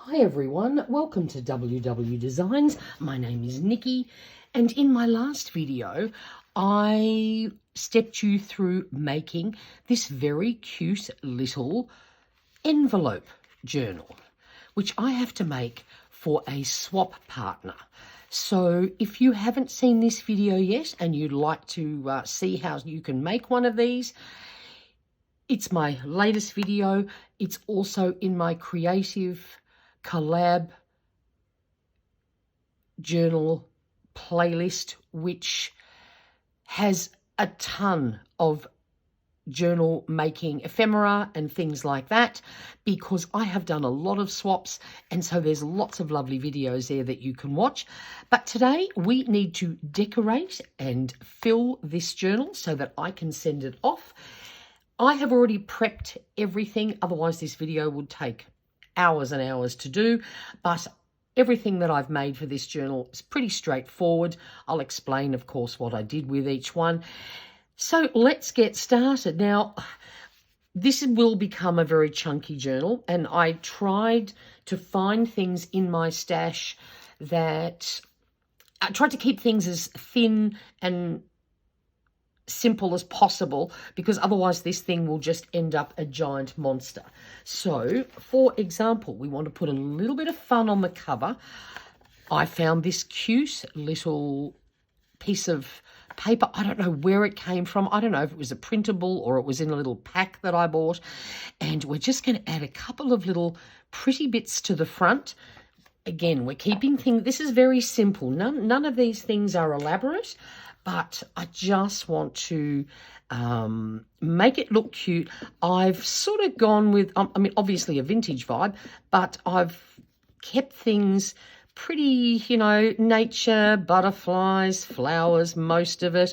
Hi everyone, welcome to WW Designs. My name is Nikki, and in my last video I stepped you through making this very cute little envelope journal, which I have to make for a swap partner. So if you haven't seen this video yet and you'd like to see how you can make one of these, it's my latest video. It's also in my creative collab journal playlist, which has a ton of journal making ephemera and things like that, because I have done a lot of swaps, and so there's lots of lovely videos there that you can watch. But today we need to decorate and fill this journal so that I can send it off. I have already prepped everything, otherwise this video would take hours and hours to do, but everything that I've made for this journal is pretty straightforward. I'll explain, of course, what I did with each one. So let's get started. Now, this will become a very chunky journal, and I tried to find things in my stash that I tried to keep things as thin and simple as possible, because otherwise this thing will just end up a giant monster. So, for example, we want to put a little bit of fun on the cover. I found this cute little piece of paper. I don't know where it came from. I don't know if it was a printable or it was in a little pack that I bought. And we're just going to add a couple of little pretty bits to the front. Again, we're keeping things, this is very simple. None of these things are elaborate, but I just want to make it look cute. I've sort of gone with, I mean, obviously a vintage vibe, but I've kept things pretty, you know, nature, butterflies, flowers, most of it,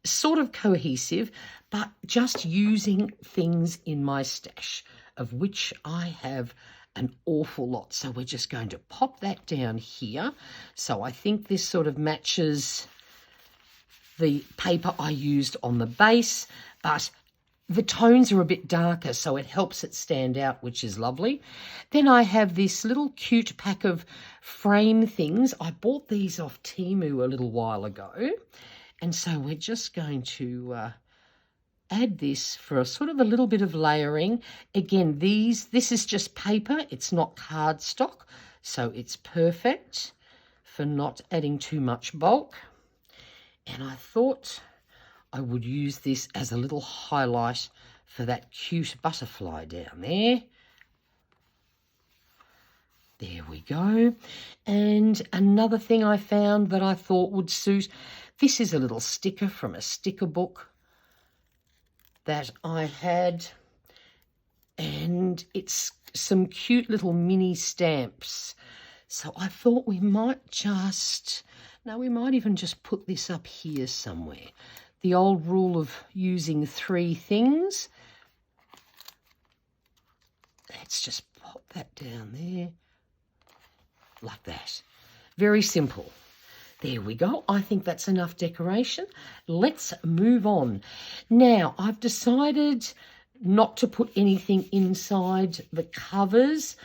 sort of cohesive, but just using things in my stash, of which I have an awful lot. So we're just going to pop that down here. So I think this sort of matches the paper I used on the base, but the tones are a bit darker, so it helps it stand out, which is lovely. Then I have this little cute pack of frame things. I bought these off Temu a little while ago, and so we're just going to add this for a sort of a little bit of layering. Again, this is just paper, it's not cardstock, so it's perfect for not adding too much bulk. And I thought I would use this as a little highlight for that cute butterfly down there. There we go. And another thing I found that I thought would suit, this is a little sticker from a sticker book that I had, and it's some cute little mini stamps. So I thought we might even just put this up here somewhere. The old rule of using 3 things. Let's just pop that down there, like that. Very simple. There we go. I think that's enough decoration. Let's move on. Now, I've decided not to put anything inside the covers.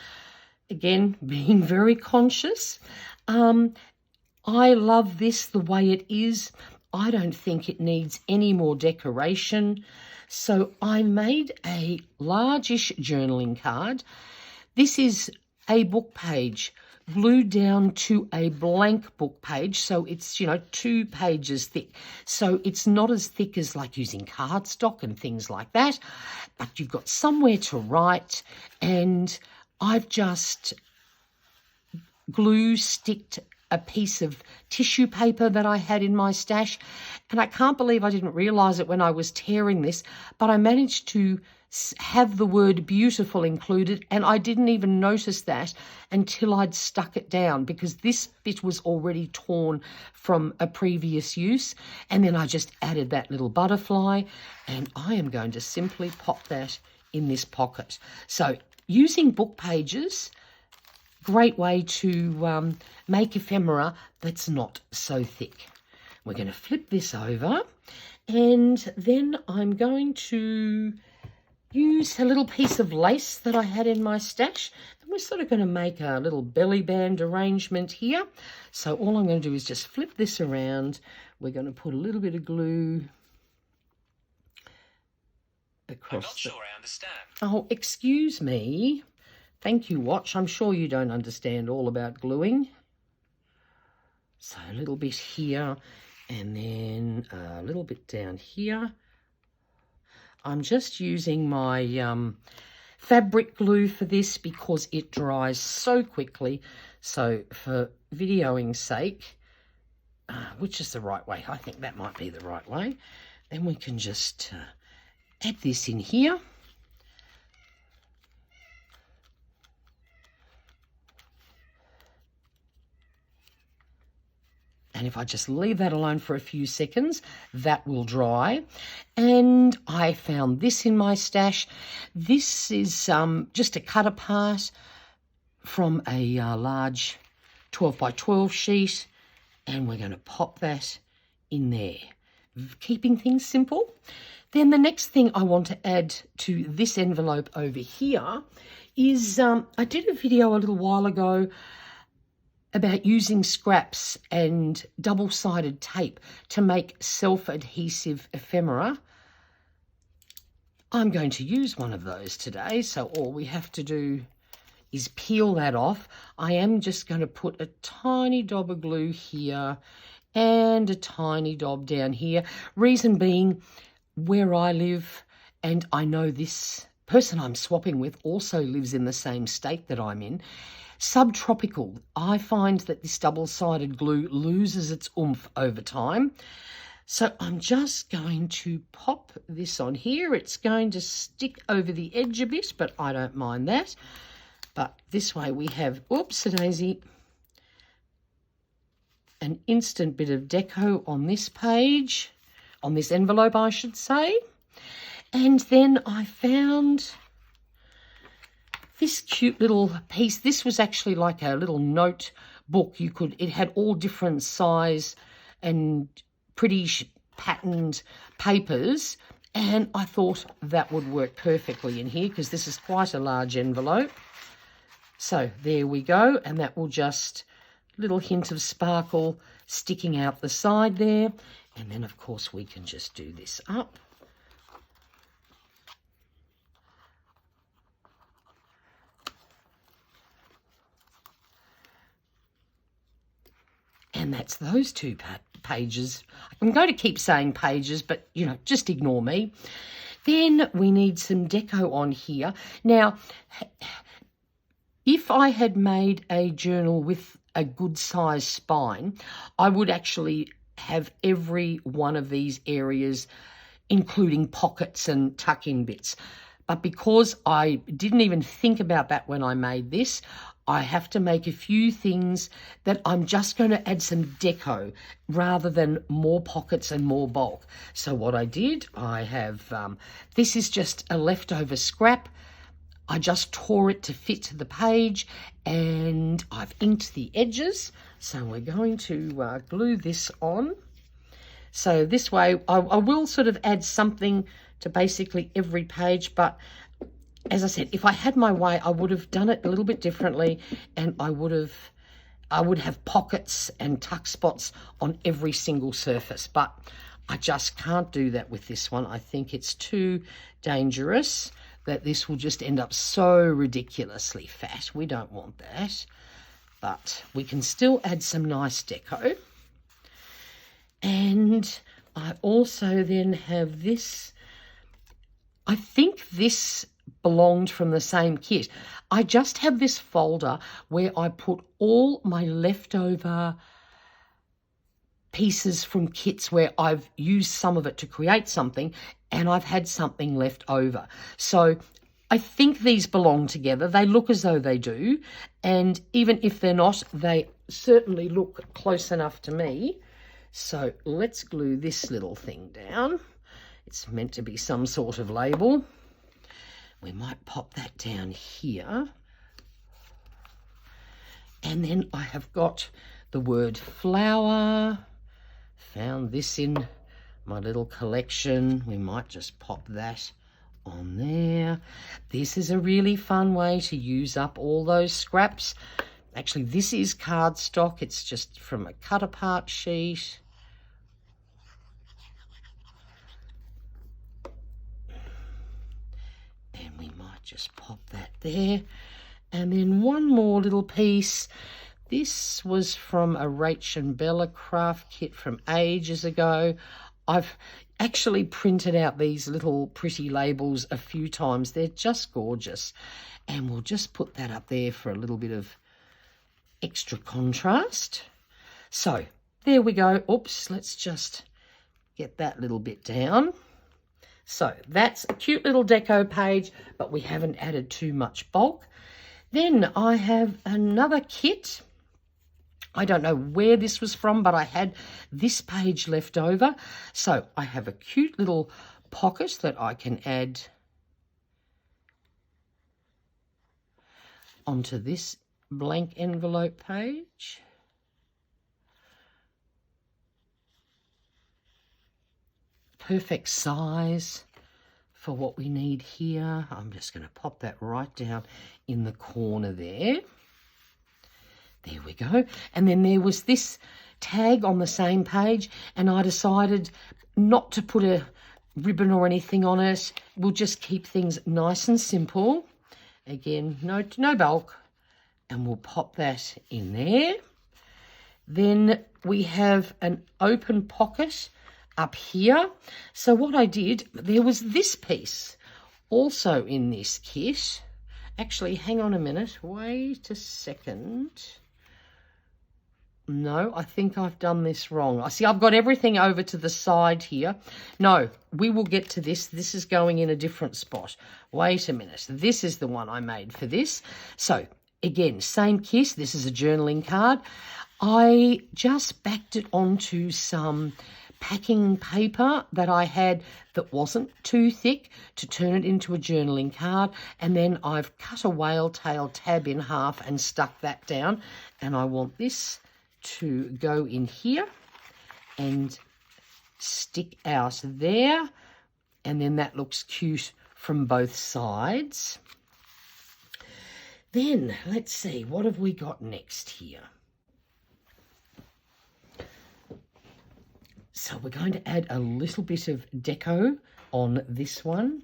Again, being very conscious. I love this the way it is. I don't think it needs any more decoration. So I made a largish journaling card. This is a book page glued down to a blank book page, so it's, you know, 2 pages thick. So it's not as thick as like using cardstock and things like that, but you've got somewhere to write, and I've just sticked a piece of tissue paper that I had in my stash, and I can't believe I didn't realise it when I was tearing this, but I managed to have the word beautiful included, and I didn't even notice that until I'd stuck it down, because this bit was already torn from a previous use. And then I just added that little butterfly, and I am going to simply pop that in this pocket. So using book pages, great way to make ephemera that's not so thick. We're going to flip this over, and then I'm going to use a little piece of lace that I had in my stash. I'm we're sort of going to make a little belly band arrangement here. So all I'm going to do is just flip this around. We're going to put a little bit of glue across. I'm not sure I understand. Oh, excuse me. Thank you, Watch. I'm sure you don't understand all about gluing. So a little bit here and then a little bit down here. I'm just using my fabric glue for this because it dries so quickly. So for videoing sake, which is the right way? I think that might be the right way. Then we can just add this in here. And if I just leave that alone for a few seconds, that will dry. And I found this in my stash. This is just a cut apart from a large 12 by 12 sheet. And we're going to pop that in there, keeping things simple. Then the next thing I want to add to this envelope over here is I did a video a little while ago about using scraps and double-sided tape to make self-adhesive ephemera. I'm going to use one of those today, so all we have to do is peel that off. I am just going to put a tiny dab of glue here and a tiny dab down here. Reason being, where I live, and I know this person I'm swapping with also lives in the same state that I'm in, subtropical, I find that this double-sided glue loses its oomph over time. So I'm just going to pop this on here. It's going to stick over the edge a bit, but I don't mind that. But this way we have, oops-a-daisy, an instant bit of deco on this page, on this envelope, I should say. And then I found this cute little piece. This was actually like a little note book. It had all different size and pretty patterned papers, and I thought that would work perfectly in here because this is quite a large envelope. So there we go, and that will just, little hint of sparkle sticking out the side there. And then of course we can just do this up. And that's those two pages. I'm going to keep saying pages, but, you know, just ignore me. Then we need some deco on here. Now, if I had made a journal with a good size spine, I would actually have every one of these areas, including pockets and tuck-in bits. But because I didn't even think about that when I made this, I have to make a few things that I'm just going to add some deco rather than more pockets and more bulk. So what I did, I have, this is just a leftover scrap. I just tore it to fit the page and I've inked the edges. So we're going to glue this on. So this way I will sort of add something to basically every page, but as I said, if I had my way, I would have done it a little bit differently, and I would have pockets and tuck spots on every single surface, but I just can't do that with this one. I think it's too dangerous that this will just end up so ridiculously fat. We don't want that, but we can still add some nice deco. And I also then have this, I think this belonged from the same kit. I just have this folder where I put all my leftover pieces from kits where I've used some of it to create something and I've had something left over. So I think these belong together. They look as though they do, and even if they're not, they certainly look close enough to me. So let's glue this little thing down. It's meant to be some sort of label. We might pop that down here. And then I have got the word flower. Found this in my little collection. We might just pop that on there. This is a really fun way to use up all those scraps. Actually, this is cardstock. It's just from a cut apart sheet. And we might just pop that there. And then one more little piece. This was from a Rach and Bella craft kit from ages ago. I've actually printed out these little pretty labels a few times. They're just gorgeous. And we'll just put that up there for a little bit of extra contrast. So there we go. Oops, let's just get that little bit down. So that's a cute little deco page, but we haven't added too much bulk. Then I have another kit. I don't know where this was from, but I had this page left over. So I have a cute little pocket that I can add onto this blank envelope page. Perfect size for what we need here. I'm just going to pop that right down in the corner there. There we go. And then there was this tag on the same page, and I decided not to put a ribbon or anything on it. We'll just keep things nice and simple. Again, no bulk. And we'll pop that in there. Then we have an open pocket up here. So what I did, there was this piece also in this kit. Actually, hang on a minute. Wait a second. No, I think I've done this wrong. I see I've got everything over to the side here. No, we will get to this. This is going in a different spot. Wait a minute. This is the one I made for this. So again, same kit. This is a journaling card. I just backed it onto some packing paper that I had that wasn't too thick to turn it into a journaling card, and then I've cut a whale tail tab in half and stuck that down, and I want this to go in here and stick out there, and then that looks cute from both sides. Then let's see, what have we got next here? So we're going to add a little bit of deco on this one.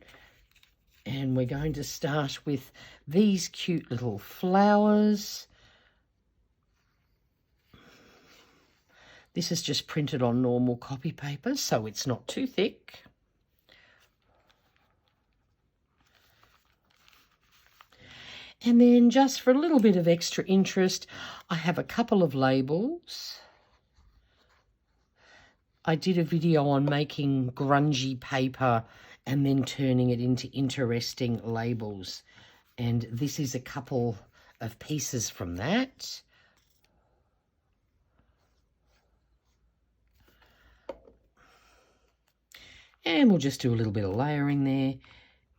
And we're going to start with these cute little flowers. This is just printed on normal copy paper, so it's not too thick. And then just for a little bit of extra interest, I have a couple of labels. I did a video on making grungy paper and then turning it into interesting labels. And this is a couple of pieces from that. And we'll just do a little bit of layering there.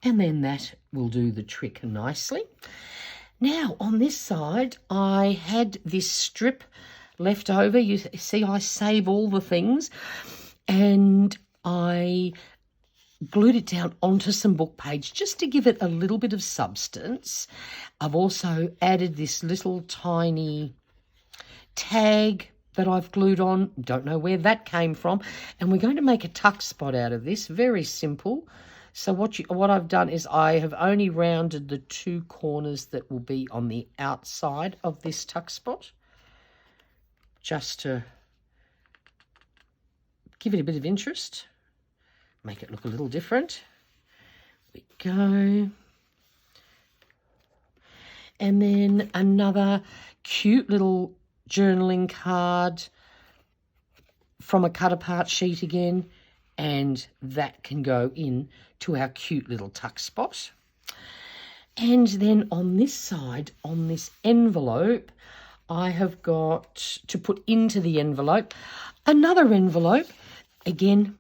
And then that will do the trick nicely. Now, on this side, I had this strip left over. You see, I save all the things, and I glued it down onto some book page just to give it a little bit of substance. I've also added this little tiny tag that I've glued on. Don't know where that came from. And we're going to make a tuck spot out of this. Very simple. So what I've done is I have only rounded the two corners that will be on the outside of this tuck spot, just to give it a bit of interest, make it look a little different. There we go. And then another cute little journaling card from a cut apart sheet again, and that can go in to our cute little tuck spot. And then on this side, on this envelope, I have got to put into the envelope another envelope, again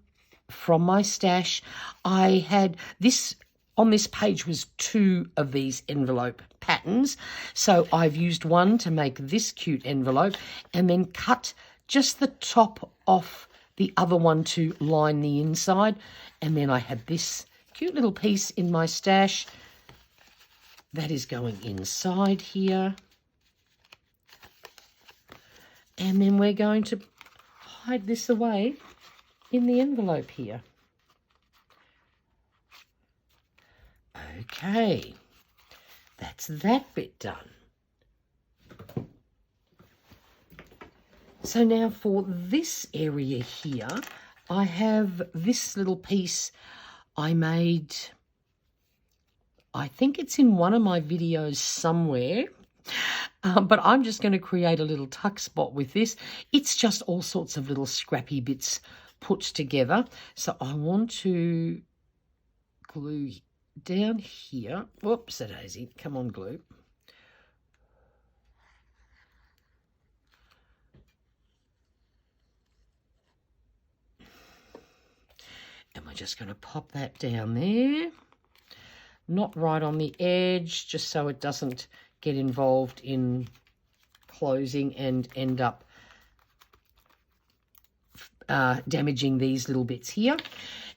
from my stash. I had this, on this page was two of these envelope patterns, so I've used one to make this cute envelope and then cut just the top off the other one to line the inside, and then I had this cute little piece in my stash that is going inside here. And then we're going to hide this away in the envelope here. Okay, that's that bit done. So now for this area here, I have this little piece I made. I think it's in one of my videos somewhere, but I'm just going to create a little tuck spot with this. It's just all sorts of little scrappy bits put together. So I want to glue down here. Whoops, daisy. Come on, glue. And we're just going to pop that down there. Not right on the edge, just so it doesn't get involved in closing and end up damaging these little bits here.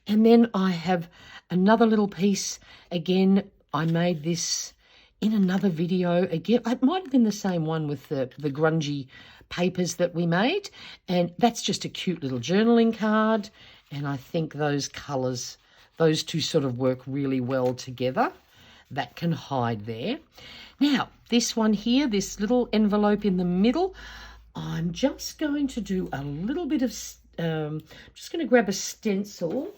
And then I have another little piece. Again, I made this in another video. Again, it might have been the same one with the grungy papers that we made. And that's just a cute little journaling card. And I think those colours, those two sort of work really well together. That can hide there. Now, this one here, this little envelope in the middle, I'm just going to do a little bit of, just going to grab a stencil,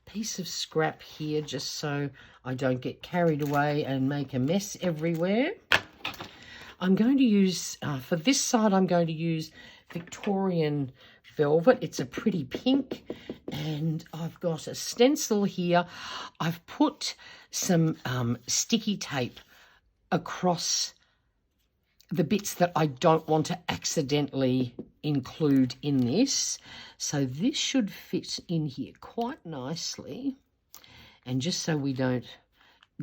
piece of scrap here, just so I don't get carried away and make a mess everywhere. I'm going to use, for this side, I'm going to use Victorian velvet. It's a pretty pink, and I've got a stencil here. I've put some sticky tape across the bits that I don't want to accidentally include in this. So this should fit in here quite nicely. And just so we don't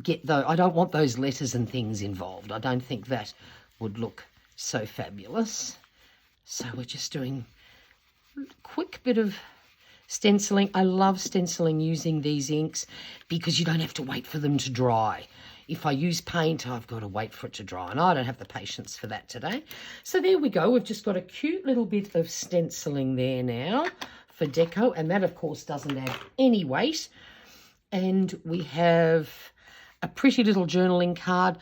get those, I don't want those letters and things involved. I don't think that would look so fabulous. So we're just doing a quick bit of stenciling. I love stenciling using these inks because you don't have to wait for them to dry. If I use paint, I've got to wait for it to dry, and I don't have the patience for that today. So there we go. We've just got a cute little bit of stenciling there now for deco, and that, of course, doesn't add any weight. And we have a pretty little journaling card.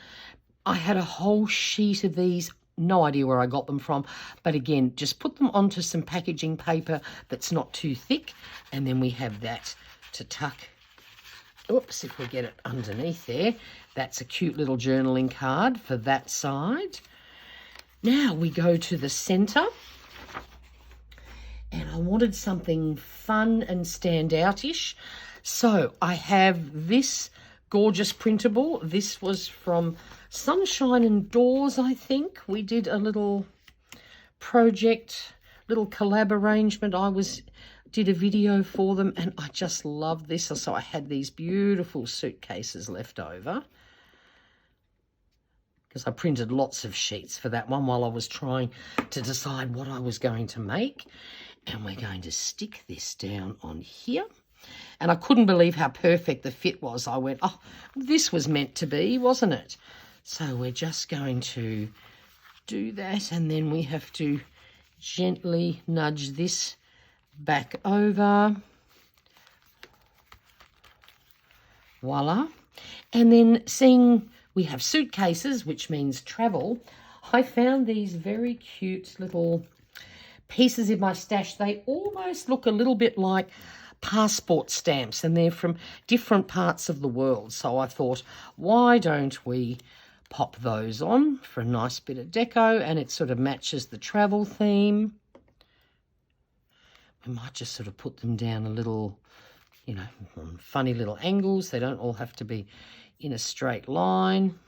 I had a whole sheet of these. No idea where I got them from, but again, just put them onto some packaging paper that's not too thick, and then we have that to tuck. Oops, if we get it underneath there. That's a cute little journaling card for that side. Now we go to the centre, and I wanted something fun and stand-out-ish. So I have this gorgeous printable. This was from Sunshine and Doors, I think. We did a little project, little collab arrangement. Did a video for them, and I just love this. So I had these beautiful suitcases left over because I printed lots of sheets for that one while I was trying to decide what I was going to make. And we're going to stick this down on here. And I couldn't believe how perfect the fit was. I went, oh, this was meant to be, wasn't it? So we're just going to do that, and then we have to gently nudge this back over. Voila. And then seeing we have suitcases, which means travel, I found these very cute little pieces in my stash. They almost look a little bit like passport stamps, and they're from different parts of the world. So I thought, why don't we pop those on for a nice bit of deco, and it sort of matches the travel theme. We might just sort of put them down a little, you know, on funny little angles. They don't all have to be in a straight line.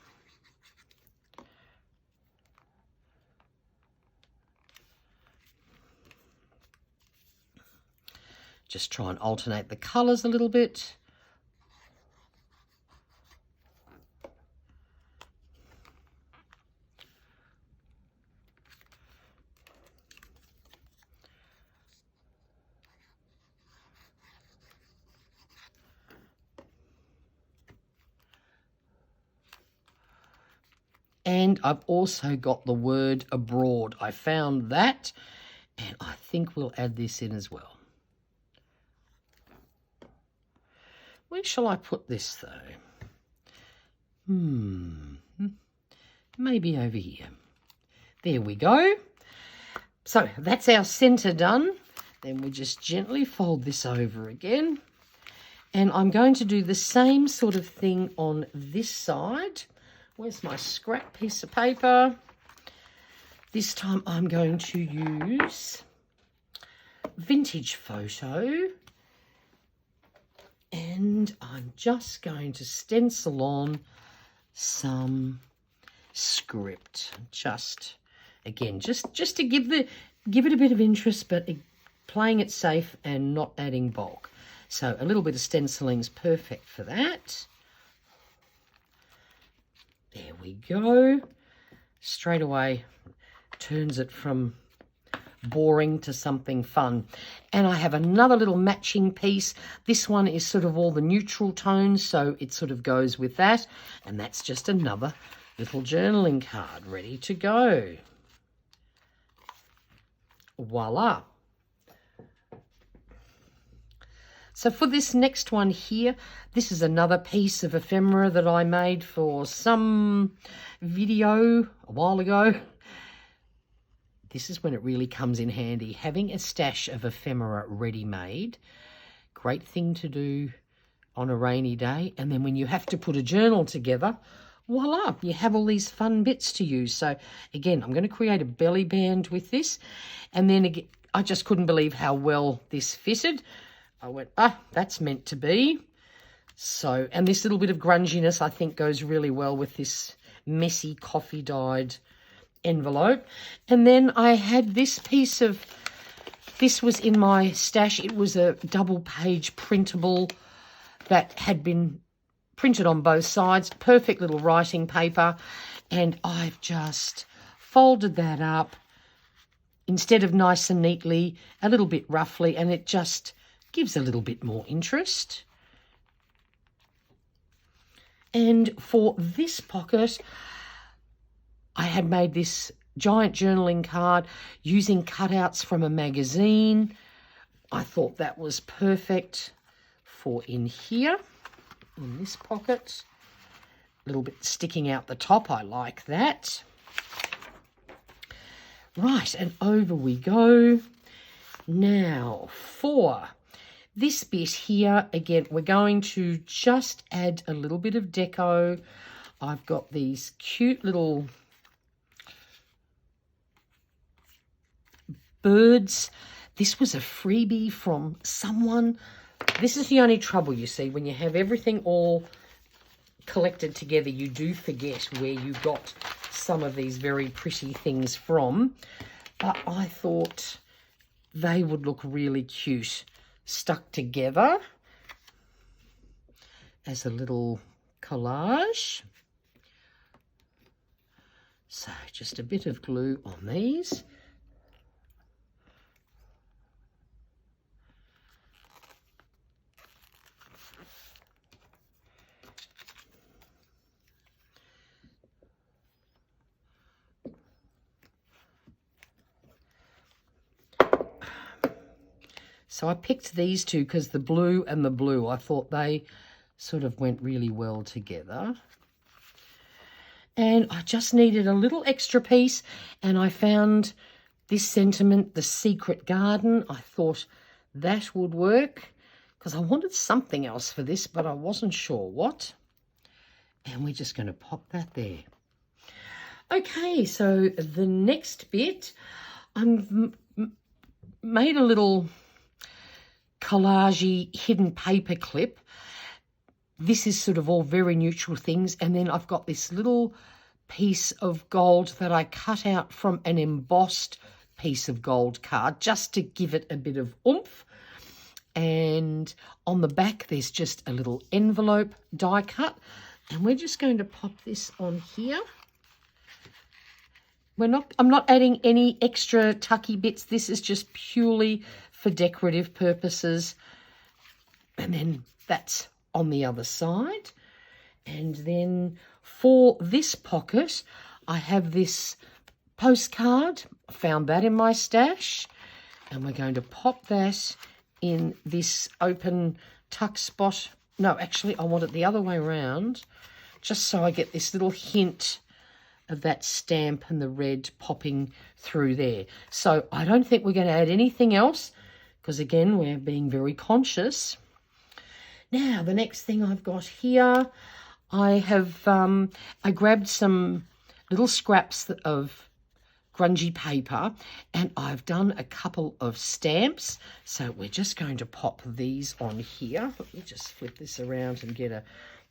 Just try and alternate the colours a little bit. And I've also got the word abroad. I found that, and I think we'll add this in as well. Where shall I put this, though? Maybe over here. There we go. So that's our centre done. Then we just gently fold this over again. And I'm going to do the same sort of thing on this side. Where's my scrap piece of paper? This time I'm going to use Vintage Photo. And I'm just going to stencil on some script. Again, just to give it a bit of interest, but playing it safe and not adding bulk. So a little bit of stenciling is perfect for that. There we go. Straight away turns it from boring to something fun. And I have another little matching piece. This one is sort of all the neutral tones, so it sort of goes with that. And that's just another little journaling card ready to go. Voila. So for this next one here, this is another piece of ephemera that I made for some video a while ago. This is when it really comes in handy. Having a stash of ephemera ready-made, great thing to do on a rainy day. And then when you have to put a journal together, voila, you have all these fun bits to use. So again, I'm going to create a belly band with this. And then again, I just couldn't believe how well this fitted. I went, that's meant to be. So, and this little bit of grunginess I think goes really well with this messy coffee-dyed envelope. And then I had this piece of, this was in my stash. It was a double-page printable that had been printed on both sides. Perfect little writing paper. And I've just folded that up instead of nice and neatly, a little bit roughly, and it just gives a little bit more interest. And for this pocket, I had made this giant journaling card using cutouts from a magazine. I thought that was perfect for in here, in this pocket. A little bit sticking out the top, I like that. Right, and over we go. Now for this bit here, again, we're going to just add a little bit of deco. I've got these cute little birds. This was a freebie from someone. This is the only trouble, you see, when you have everything all collected together, you do forget where you got some of these very pretty things from. But I thought they would look really cute stuck together as a little collage. So just a bit of glue on these. So I picked these two because the blue and the blue, I thought they sort of went really well together. And I just needed a little extra piece, and I found this sentiment, The Secret Garden. I thought that would work because I wanted something else for this, but I wasn't sure what. And we're just going to pop that there. Okay, so the next bit, I've made a little collagey hidden paper clip. This is sort of all very neutral things, and then I've got this little piece of gold that I cut out from an embossed piece of gold card just to give it a bit of oomph. And on the back there's just a little envelope die cut, and we're just going to pop this on here. I'm not adding any extra tucky bits. This is just purely for decorative purposes. And then that's on the other side. And then for this pocket, I have this postcard. I found that in my stash. And we're going to pop that in this open tuck spot. No, actually, I want it the other way around, just so I get this little hint of that stamp and the red popping through there. So I don't think we're going to add anything else because, again, we're being very conscious. Now, the next thing I've got here, I grabbed some little scraps of grungy paper, and I've done a couple of stamps. So we're just going to pop these on here. Let me just flip this around and get a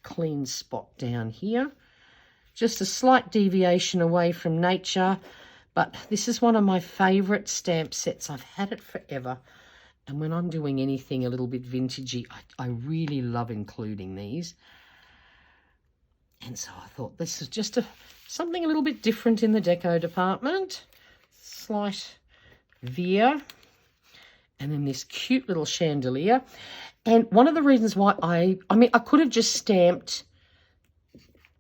clean spot down here. Just a slight deviation away from nature, but this is one of my favourite stamp sets. I've had it forever, and when I'm doing anything a little bit vintagey, I really love including these. And so I thought this is just something a little bit different in the deco department. Slight veer. And then this cute little chandelier. And one of the reasons why I could have just stamped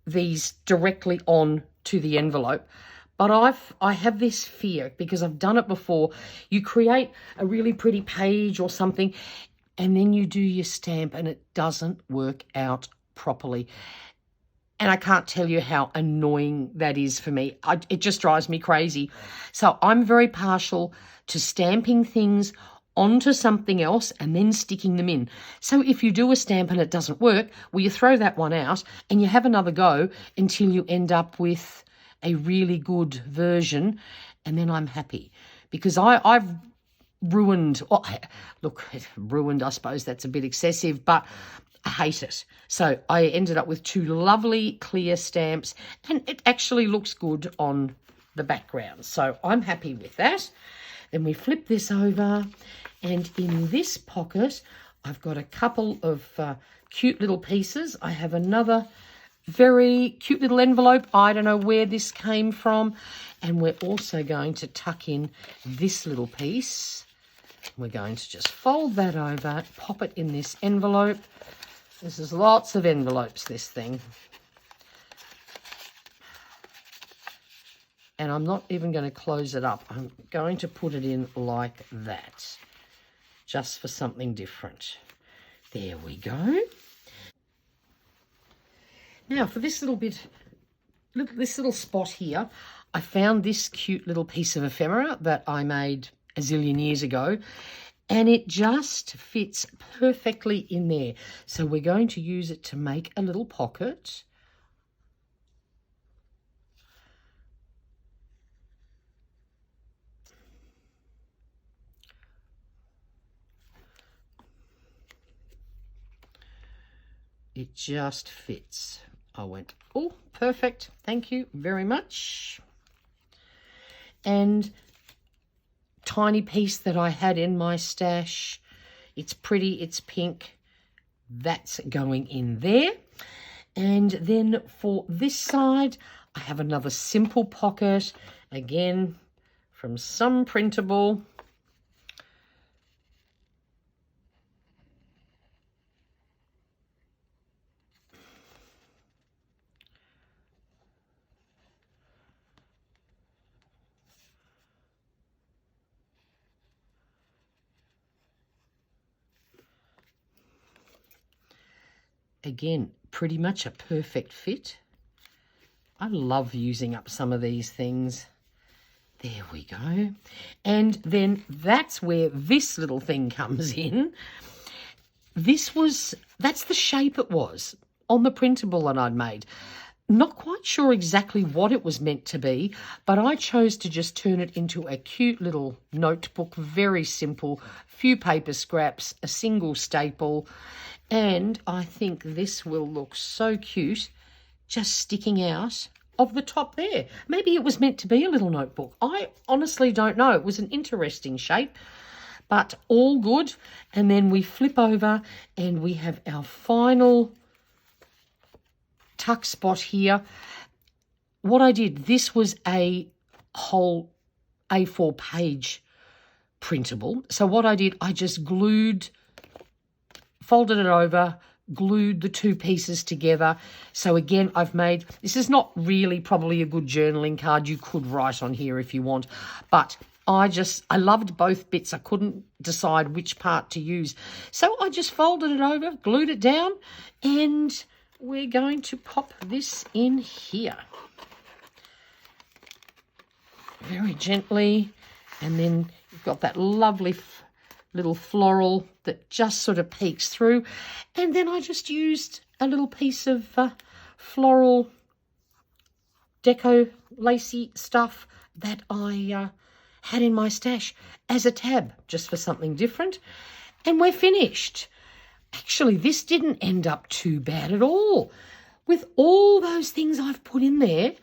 these directly on to the envelope, but I have this fear because I've done it before. You create a really pretty page or something, and then you do your stamp and it doesn't work out properly. And I can't tell you how annoying that is for me. It just drives me crazy. So I'm very partial to stamping things onto something else and then sticking them in. So if you do a stamp and it doesn't work, well, you throw that one out and you have another go until you end up with a really good version, and then I'm happy. Because I've ruined, ruined, I suppose that's a bit excessive, but I hate it. So I ended up with two lovely clear stamps, and it actually looks good on the background. So I'm happy with that. Then we flip this over, and in this pocket, I've got a couple of cute little pieces. I have another very cute little envelope. I don't know where this came from. And we're also going to tuck in this little piece. We're going to just fold that over, pop it in this envelope. This is lots of envelopes, this thing. And I'm not even going to close it up. I'm going to put it in like that, just for something different. There we go. Now for this little bit, this little spot here, I found this cute little piece of ephemera that I made a zillion years ago, and it just fits perfectly in there. So we're going to use it to make a little pocket. It just fits. I went, oh, perfect. Thank you very much. And tiny piece that I had in my stash. It's pretty, it's pink. That's going in there. And then for this side, I have another simple pocket, again, from some printable. Again, pretty much a perfect fit. I love using up some of these things. There we go. And then that's where this little thing comes in. That's the shape it was on the printable that I'd made. Not quite sure exactly what it was meant to be, but I chose to just turn it into a cute little notebook, very simple, few paper scraps, a single staple, and I think this will look so cute just sticking out of the top there. Maybe it was meant to be a little notebook. I honestly don't know. It was an interesting shape, but all good. And then we flip over and we have our final tuck spot here. What I did, this was a whole A4 page printable. So what I did, I just folded it over, glued the two pieces together. So again, I've made, this is not really probably a good journaling card. You could write on here if you want, but I loved both bits. I couldn't decide which part to use. So I just folded it over, glued it down, and we're going to pop this in here. Very gently, and then you've got that lovely little floral that just sort of peeks through. And then I just used a little piece of floral deco lacy stuff that I had in my stash as a tab, just for something different. And we're finished. Actually, this didn't end up too bad at all. With all those things I've put in there,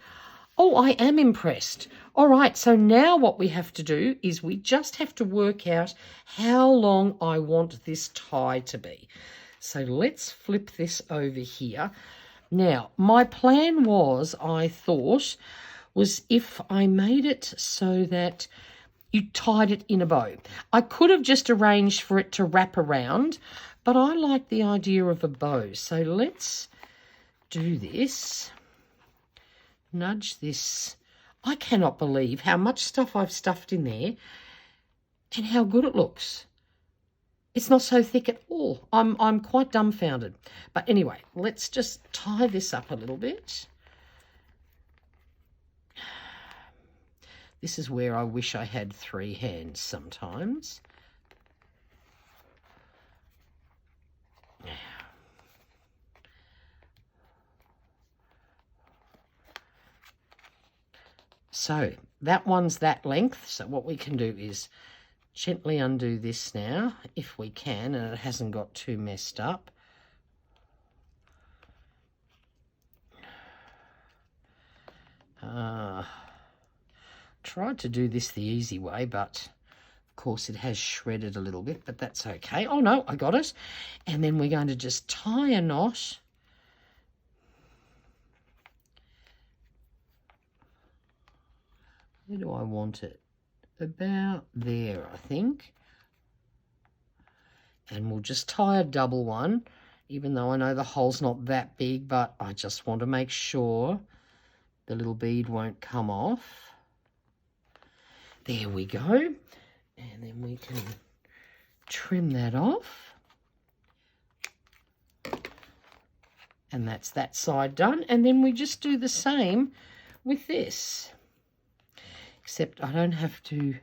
oh, I am impressed. All right, so now what we have to do is we just have to work out how long I want this tie to be. So let's flip this over here. Now, my plan was, I thought, was if I made it so that you tied it in a bow. I could have just arranged for it to wrap around, but I like the idea of a bow. So let's do this. Nudge this. I cannot believe how much stuff I've stuffed in there and how good it looks. It's not so thick at all. I'm quite dumbfounded. But anyway, let's just tie this up a little bit. This is where I wish I had 3 hands sometimes. So that one's that length. So what we can do is gently undo this now, if we can, and it hasn't got too messed up. Tried to do this the easy way, but of course it has shredded a little bit, but that's okay. Oh no, I got it. And then we're going to just tie a knot. Where do I want it? About there, I think. And we'll just tie a double one, even though I know the hole's not that big, but I just want to make sure the little bead won't come off. There we go. And then we can trim that off. And that's that side done. And then we just do the same with this. Except I don't have to,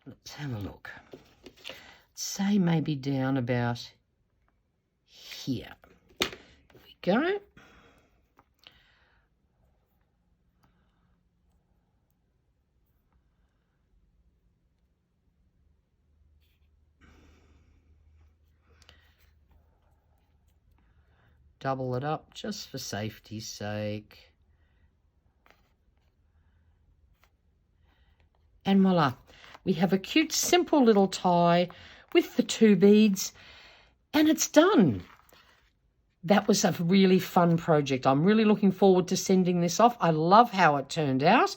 let's have a look. Say maybe down about here. There we go. Double it up just for safety's sake. And voila, we have a cute, simple little tie with the 2 beads, and it's done. That was a really fun project. I'm really looking forward to sending this off. I love how it turned out.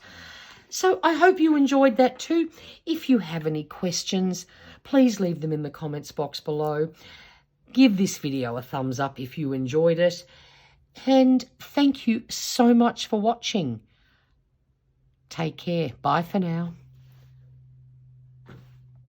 So I hope you enjoyed that too. If you have any questions, please leave them in the comments box below. Give this video a thumbs up if you enjoyed it. And thank you so much for watching. Take care. Bye for now.